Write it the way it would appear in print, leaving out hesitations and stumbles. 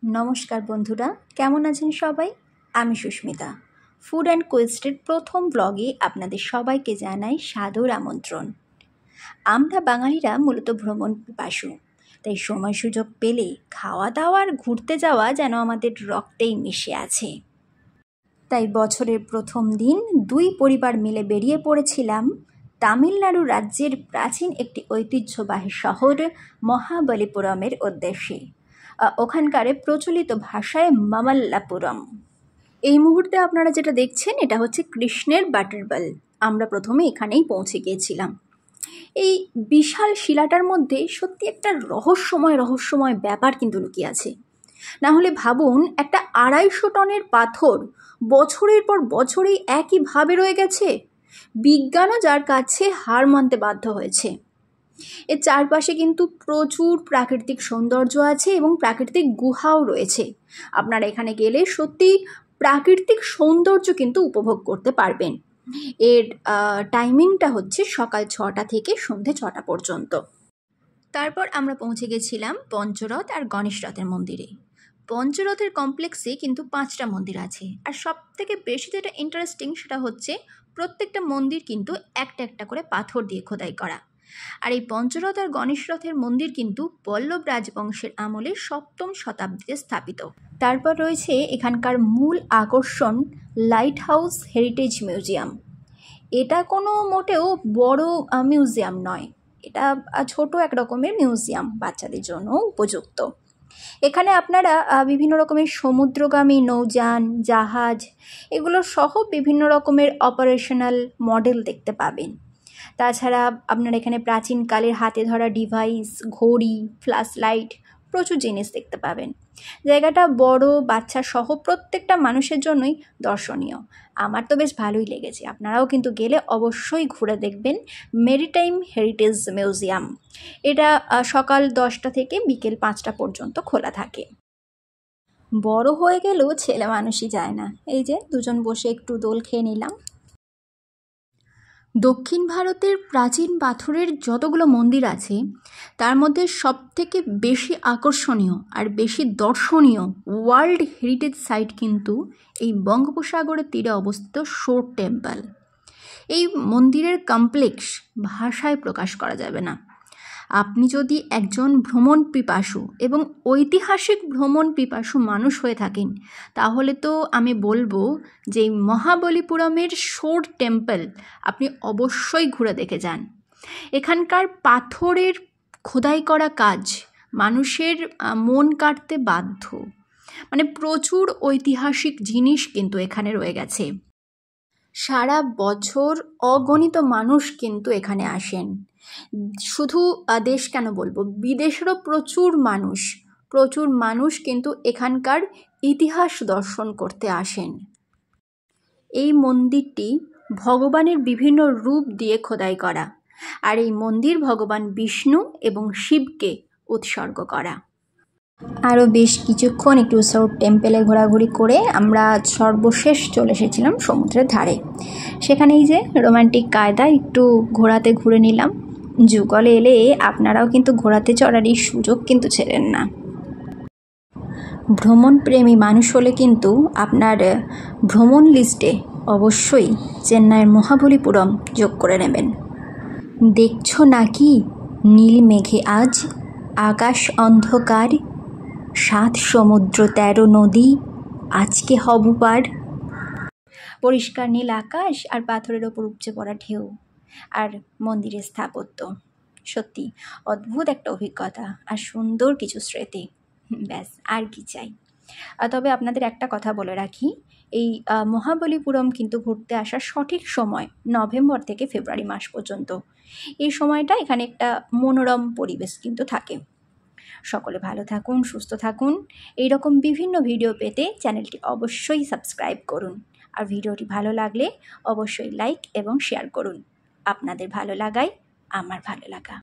নমস্কার বন্ধুরা, কেমন আছেন সবাই? আমি সুস্মিতা। ফুড অ্যান্ড কোয়েস্টের প্রথম ব্লগে আপনাদের সবাইকে জানাই সাদর আমন্ত্রণ। আমরা বাঙালিরা মূলত ভ্রমণ পিপাসু, তাই সময় সুযোগ পেলে খাওয়া দাওয়া আর ঘুরতে যাওয়া যেন আমাদের রক্তেই মিশে আছে। তাই বছরের প্রথম দিন দুই পরিবার মিলে বেরিয়ে পড়েছিলাম তামিলনাড়ু রাজ্যের প্রাচীন একটি ঐতিহ্যবাহী শহর মহাবলীপুরমের উদ্দেশ্যে। ওখানকার প্রচলিত ভাষায় মামাল্লাপুরম। এই মুহূর্তে আপনারা যেটা দেখছেন এটা হচ্ছে কৃষ্ণের বাটারবাল। আমরা প্রথমে এখানেই পৌঁছে গিয়েছিলাম। এই বিশাল শিলাটার মধ্যে সত্যি একটা রহস্যময় ব্যাপার কিন্তু লুকিয়ে আছে। না হলে ভাবুন, একটা 250 টনের পাথর বছরের পর বছরেই একইভাবে রয়ে গেছে। বিজ্ঞানও যার কাছে হার মানতে বাধ্য হয়েছে। এর চারপাশে কিন্তু প্রচুর প্রাকৃতিক সৌন্দর্য আছে এবং প্রাকৃতিক গুহাও রয়েছে। আপনারা এখানে গেলে সত্যি প্রাকৃতিক সৌন্দর্য কিন্তু উপভোগ করতে পারবেন। এর টাইমিংটা হচ্ছে সকাল 6টা থেকে সন্ধে 6টা পর্যন্ত। তারপর আমরা পৌঁছে গেছিলাম পঞ্চরথ আর গণেশ রথের মন্দিরে। পঞ্চরথের কমপ্লেক্সে কিন্তু 5টা মন্দির আছে, আর সব থেকে বেশি যেটা ইন্টারেস্টিং সেটা হচ্ছে প্রত্যেকটা মন্দির কিন্তু একটা একটা করে পাথর দিয়ে খোদাই করা। আর এই পঞ্চরথ আর গণেশ রথের মন্দির কিন্তু পল্লব রাজবংশের আমলে 7ম শতাব্দীতে স্থাপিত। তারপর রয়েছে এখানকার মূল আকর্ষণ লাইট হাউস হেরিটেজ মিউজিয়াম। এটা কোনো মোটেও বড় মিউজিয়াম নয়, এটা ছোট এক রকমের মিউজিয়াম, বাচ্চাদের জন্য উপযুক্ত। এখানে আপনারা বিভিন্ন রকমের সমুদ্রগামী নৌযান, জাহাজ এগুলো সহ বিভিন্ন রকমের অপারেশনাল মডেল দেখতে পাবেন। তাছাড়া আপনারা এখানে প্রাচীনকালের হাতে ধরা ডিভাইস, ঘড়ি, ফ্ল্যাশ লাইট, প্রচুর জিনিস দেখতে পাবেন। জায়গাটা বড়, বাচ্চা সহ প্রত্যেকটা মানুষের জন্যই দর্শনীয়। আমার তো বেশ ভালোই লেগেছে। আপনারাও কিন্তু গেলে অবশ্যই ঘুরে দেখবেন মেরিটাইম হেরিটেজ মিউজিয়াম। এটা সকাল 10টা থেকে বিকেল 5টা পর্যন্ত খোলা থাকে। বড় হয়ে গেলেও ছেলে মানুষই যায় না। এই যে দুজন বসে একটু দোল খেয়ে নিলাম। দক্ষিণ ভারতের প্রাচীন পাথরের যতগুলো মন্দির আছে তার মধ্যে সবথেকে বেশি আকর্ষণীয় আর বেশি দর্শনীয় ওয়ার্ল্ড হেরিটেজ সাইট কিন্তু এই বঙ্গোপসাগরের তীরে অবস্থিত শোর টেম্পল। এই মন্দিরের কমপ্লেক্স ভাষায় প্রকাশ করা যাবে না। আপনি যদি একজন ভ্রমণ পিপাসু এবং ঐতিহাসিক ভ্রমণ পিপাসু মানুষ হয়ে থাকেন, তাহলে তো আমি বলবো যে মহাবলীপুরমের শোর টেম্পল আপনি অবশ্যই ঘুরে দেখে যান। এখানকার পাথরের খোদাই করা কাজ মানুষের মন কাড়তে বাধ্য। মানে প্রচুর ঐতিহাসিক জিনিস কিন্তু এখানে রয়ে গেছে। সারা বছর অগণিত মানুষ কিন্তু এখানে আসেন। শুধু দেশ কেন বলবো, বিদেশেরও প্রচুর মানুষ কিন্তু এখানকার ইতিহাস দর্শন করতে আসেন। এই মন্দিরটি ভগবানের বিভিন্ন রূপ দিয়ে খোদাই করা, আর এই মন্দির ভগবান বিষ্ণু এবং শিবকে উৎসর্গ করা। আরও বেশ কিছুক্ষণ একটু শোর টেম্পেলে ঘোরাঘুরি করে আমরা সর্বশেষ চলে এসেছিলাম সমুদ্রের ধারে। সেখানে এই যে রোমান্টিক কায়দায় একটু ঘোড়াতে ঘুরে নিলাম। যুগলে এলে আপনারাও কিন্তু ঘোড়াতে চড়ার এই সুযোগ কিন্তু ছেড়েন না। ভ্রমণপ্রেমী মানুষ হলে কিন্তু আপনার ভ্রমণ লিস্টে অবশ্যই চেন্নাইয়ের মহাবলীপুরম যোগ করে নেবেন। দেখছো নাকি নীল মেঘে আজ আকাশ অন্ধকার, 7 সমুদ্র 13 নদী আজকে হব পার। পরিষ্কার নীল আকাশ আর পাথরের ওপর উপচে পড়া ঢেউ আর মন্দিরের স্থাপত্য সত্যি অদ্ভুত একটা অভিজ্ঞতা আর সুন্দর কিছু স্মৃতি। ব্যাস আর কি চাই। তবে আপনাদের একটা কথা বলে রাখি, এই মহাবলীপুরম কিন্তু ঘুরতে আসার সঠিক সময় নভেম্বর থেকে ফেব্রুয়ারি মাস পর্যন্ত। এই সময়টা এখানে একটা মনোরম পরিবেশ কিন্তু থাকে। সকলে ভালো থাকুন, সুস্থ থাকুন। এইরকম বিভিন্ন ভিডিও পেতে চ্যানেলটি অবশ্যই সাবস্ক্রাইব করুন, আর ভিডিওটি ভালো লাগলে অবশ্যই লাইক এবং শেয়ার করুন। আপনাদের ভালো লাগাই আমার ভালো লাগা।